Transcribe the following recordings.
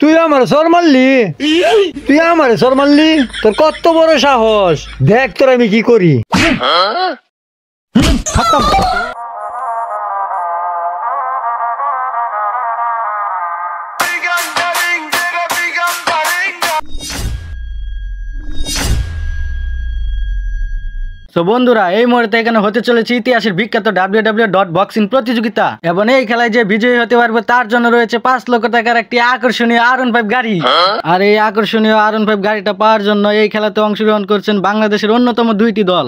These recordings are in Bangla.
তুই আমার সর মারলি, তুই আমার সর মারলি, তোর কত বড় সাহস, দেখ তোর আমি কি করি। তো বন্ধুরা, এই মুহূর্তে এখানে হতে চলেছে ইতিহাসের বিখ্যাত WW.boxing প্রতিযোগিতা এবং এই খেলায় যে বিজয়ী হতে পারবে তার জন্য রয়েছে 5 লক্ষ টাকার একটি আকর্ষণীয় R15 গাড়ি। আর এই আকর্ষণীয় R15 গাড়িটা পাওয়ার জন্য এই খেলাতে অংশগ্রহণ করছেন বাংলাদেশের অন্যতম 2টি দল।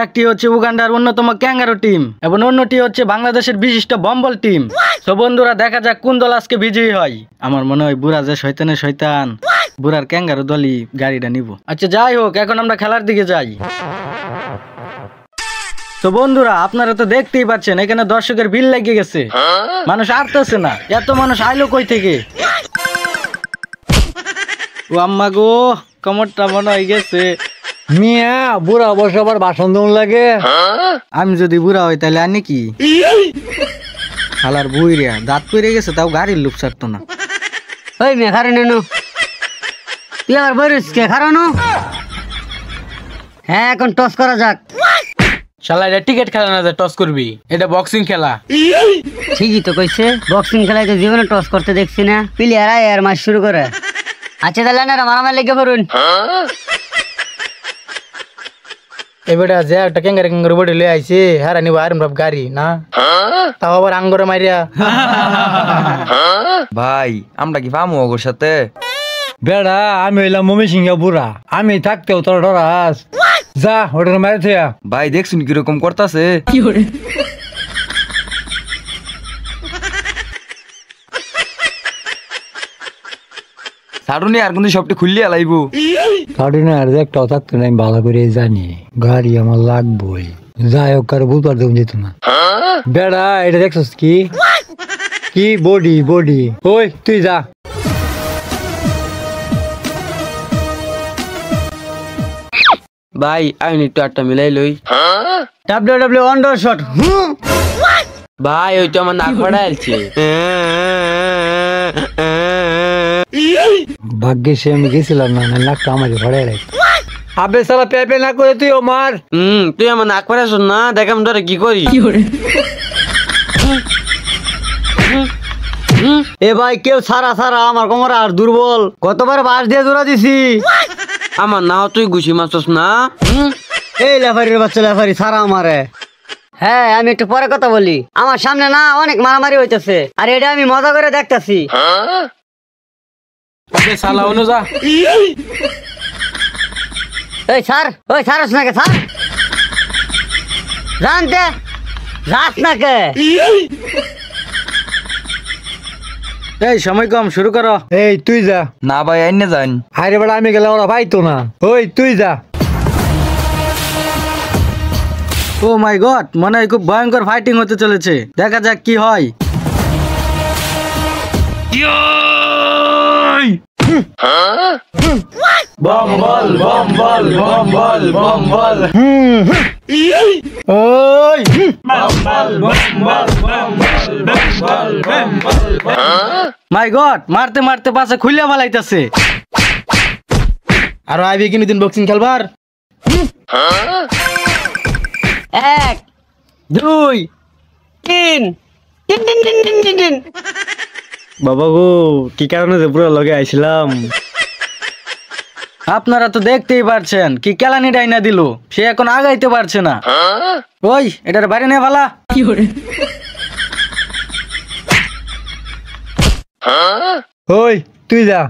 একটি হচ্ছে উগান্ডার অন্যতম ক্যাঙ্গারু টিম এবং অন্যটি হচ্ছে বাংলাদেশের বিশিষ্ট বম্বল টিম। তো বন্ধুরা, দেখা যাক কোন দল আজকে বিজয়ী হয়। আমার মনে হয় বুড়া যে শয়তানের শয়তান, বুড়ার ক্যাঙ্গারু দলই গাড়িটা নিব। আচ্ছা যাই হোক, এখন আমরা খেলার দিকে যাই। তো বন্ধুরা, আপনারা তো দেখতেই পাচ্ছেন এখানে দর্শকের ভিড় লেগে গেছে, মানুষ আরতেছে না। এত মানুষ আইলো কই থেকে? ও আম্মা গো, কমরটা মনে হয়ে গেছে। মিয়া বুড়া বসে আবার ভাষণ দেন লাগে। আমি যদি বুড়া হই তাহলে আনি কি? খালার বুইরা দাঁত পড়ে গেছে, তাও গাড়ির লুপ ছাড়তো না। ওই মেয়ে খারানো নো, তুই আর বইরিস কে খারানো? হ্যাঁ, এখন টস করা যাক। শালা এটা টিকেট খেলা না, টস করবি, এটা বক্সিং খেলা। ঠিকই তো কইছে, বক্সিং খেলায় তো জীবনে টস করতে দেখছি না। প্লেয়ার আয় আর ম্যাচ শুরু করে। আচ্ছা তাহলে না মারামারি লেগে পড়ুন। এবারে যে একটা ক্যাঙ্গারু বডি লয়ে আইছে, হারা নিব R15 গাড়ি না, তাও আবার আঙ্গরে মারিয়া। ভাই আমরা কি পামু ওর সাথে? বেড়া আমি হইলাম মমি সিংহা বুড়া, আমি থাকতেও তোর ডরাস। যা ওটার মারে থিয়া। ভাই দেখছুন কিরকম করতাছে। সাড়ুনি আর কিন্তু সবটি খুললিয়া লাইবো। সাড়ুনি আর একটাও থাকতো না, আমি ভালো করে জানি গাড়ি আমার লাগবই। যাই হোক, কারো বুঝবার দেব যেত না। বেড়া এটা দেখছস কি কি বডি বডি। ওই তুই যা। ভাই আমি একটু আটটা মিলাই লই। WW under shot. ভাই ওই তো আমার নাক ফাড়া আলছে। ভাগ্যে সে আমি গেছিলাম না, নাকটা আমাকে ভরাই রাখ। আবে সালা পেপে না করে তুই মার। তুই আমার নাক ফাড়া শোন না, দেখাম তোরা কি করি। এ ভাই কেউ সারা সারা, আমার কোমর আর দুর্বল, কতবার বাস দিয়ে জোড়া দিছি। আমার নাও তুই ঘুষি মারছস না। এই লেফারির বাচ্চা লেফারি সারা আমারে। হ্যাঁ, আমি একটু পরে কথা বলি। আমার সামনে না অনেক মারামারি হইতেছে, আর এটা আমি মজা করে দেখতেছি। শালা অনু যা। ওই স্যার, ওই স্যার নাকে স্যার জানতে রাত নাকে। এই সময় কম, শুরু করো। এই তুই যা। না ভাই আইনে যান। আরে বেড়া আমি গেলে ওরা পাইতো না। ওই তুই যা। ও মাই গড, মনে হয় খুব ভয়ঙ্কর ফাইটিং হতে চলেছে। দেখা যাক কি হয়। Bumble bumble bumble bumble. ওই মাই গড, মারতে মারতে পাশে খুলিয়া ফেলাইতেছে। আর আইবি কিনি দিন বক্সিং খেলবার। 1 2 3 তিন তিন তিন তিন তিন তিন। বাবা গো, কি কারণে যে পুরো লগে আইছিলাম। আপনারা তো দেখতেই পারছেন কি কেলানি ডাইনা দিল, সে এখন আগাইতে পারছে না। ওই এটার বাইরে নিয়ে ফালা। ওই তুই যা।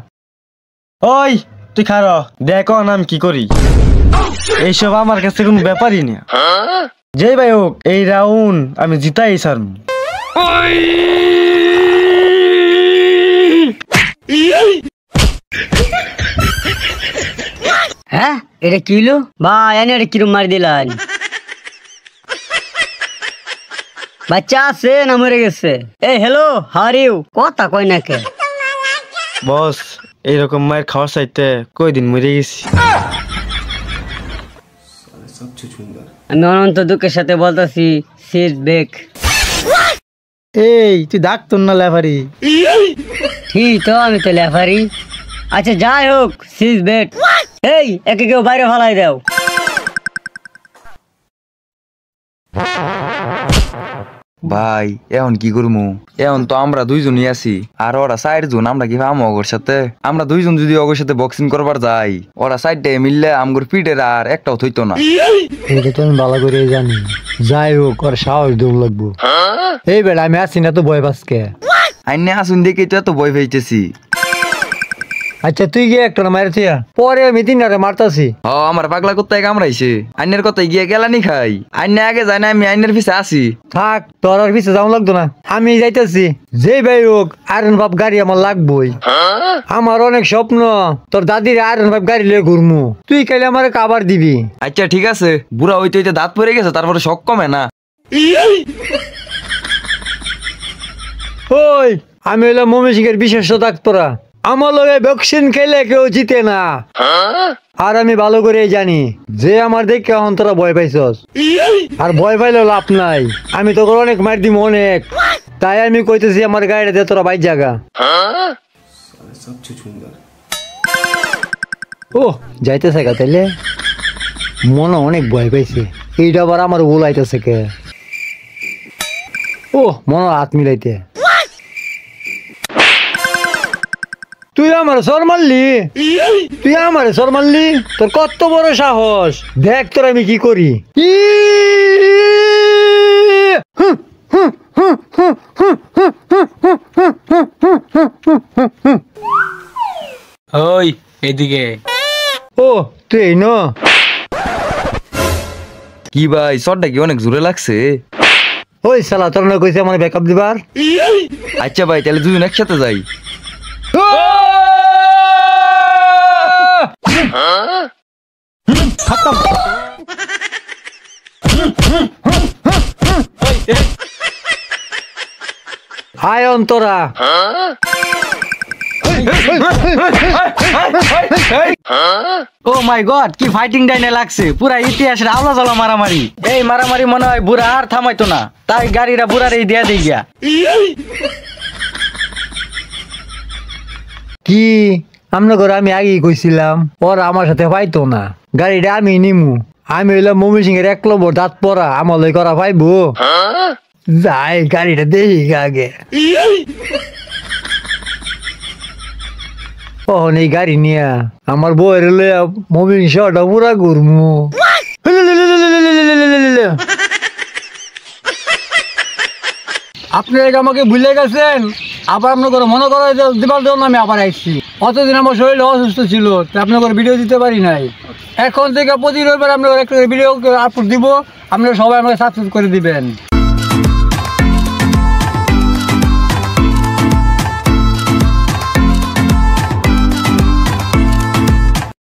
ওই তুই খারো, দেখো আমি কি করি। এইসব আমার কাছে কোনো ব্যাপারই না। যেই ভাই হোক, এই রাউন্ড আমি জিতাই স্যার। হ্যাঁ, এটা কিলো ভাই, এনে এটা কিরম মারি দিলেন। বাচ্চা আছে না মরে গেছে? এই হ্যালো, হাউ ইউ? কথা কই না কে? বস, এইরকম মায়ের খাওয়ার চাইতে কয়দিন মরে গেছি। আমি অনন্ত দুঃখের সাথে বলতেছি, সিট ব্যাক। এই তুই ডাক্তার না লেফারি? ঠিক তো আমি তো লেফারি। আচ্ছা যাই হোক, সিজ বেট। এই একে কেউ বাইরে ফালাই দাও। ভাই এখন কি করবো? এখন তো আমরা দুইজনই আছি, আর ওরা 4 জন। আমরা কি পামো ওর সাথে? আমরা দুইজন যদি ওর সাথে বক্সিং করবার যাই, ওরা 4টে মিললে আমগর পিঠের আর একটাও থইতো না। এটা তো আমি ভালো করে জানি। যাই হোক, ওর সাহস দৌড় লাগবো। এই বেড়া আমি আসি না তো ভয় পাসকে। আইনে আসুন দেখে তো এত ভয় পাইতেছি। আচ্ছা তুই গিয়ে একটা মারছি, পরে আমি 3 মারতাছি। আমার পাগলা কোথায় কামড়াইছে? আইনের কথায় গিয়ে গেলানি খাই। আইনে আগে যায় না, আমি আইনের পিছে আসি। থাক, তোর আর পিছে যাওয়া লাগতো না, আমি যাইতেছি। যে ভাই হোক আয়রন ভাব গাড়ি আমার লাগবই। আমার অনেক স্বপ্ন তোর দাদির আয়রন ভাব গাড়ি লিয়ে ঘুরমু। তুই কাইলে আমার কাবার দিবি। আচ্ছা ঠিক আছে, বুড়া হইতে হইতে দাঁত পড়ে গেছে, তারপরে শখ কমে না। ওই আমি হইলাম ময়মনসিংহের বিশেষ ডাক্তারা। আমার লগে ভ্যাকসিন খেলে কেউ জিতে না। আর আমি ভালো করে জানি যে আমার দেখে এখন তোরা ভয় পাইছস, আর ভয় পাইলেও লাভ নাই। আমি তোকে অনেক মার দিব, অনেক। তাই আমি কইতেছি আমার গাড়িটা দিয়ে তোরা বাইর জায়গা। ও যাইতেছে গা, তাইলে মনে অনেক ভয় পাইছে। এইটা আবার আমার বলাইতেছে কে? ও মনে হাত মিলাইতে। তুই আমার সর মারলি? তুই আমার সর মারলি? তোর কত বড় সাহস! দেখ তোর আমি কি করি। ওই এদিকে। ও তুই এই ন? কি ভাই, শটটা কি অনেক জোরে লাগছে? ওই শালা তোর না কইছে আমার ব্যাকআপ দিবার। আচ্ছা ভাই, তাহলে দুজন একসাথে যাই। হায় অন্তরা। ও মাই গড, কি ফাইটিং ডাইনে লাগছে! পুরা ইতিহাসের আওলা জ্বালা মারামারি। এই মারামারি মনে হয় বুড়া আর থামাইতো না, তাই গাড়িটা বুড়ার এই দিয়া দিয়ে গিয়া। কি আমরা ঘরে আমি আগেই কইছিলাম ওরা আমার সাথে পাইতো না। গাড়িটা আমি নিমু। আমি হইলাম ময়মনসিংহের 1 নম্বর দাঁত পরা, আমার লই করা পাইবো? যাই গাড়িটা দেখি আগে। ওহন এই গাড়ি নিয়া আমার বউয়ের লইয়া ময়মনসিংহটা পুরা ঘুরমু। আপনি আমাকে ভুলে গেছেন, আবার আপনার করে মনে করা দিবার জন্য আমি আবার আসছি। অতদিন আমার শরীর অসুস্থ ছিল, আপনার করে ভিডিও দিতে পারি নাই। এখন থেকে প্রতি রবিবার আপনার একটা ভিডিও আপলোড দিব, আপনারা সবাই আমাকে সাবস্ক্রাইব করে দিবেন।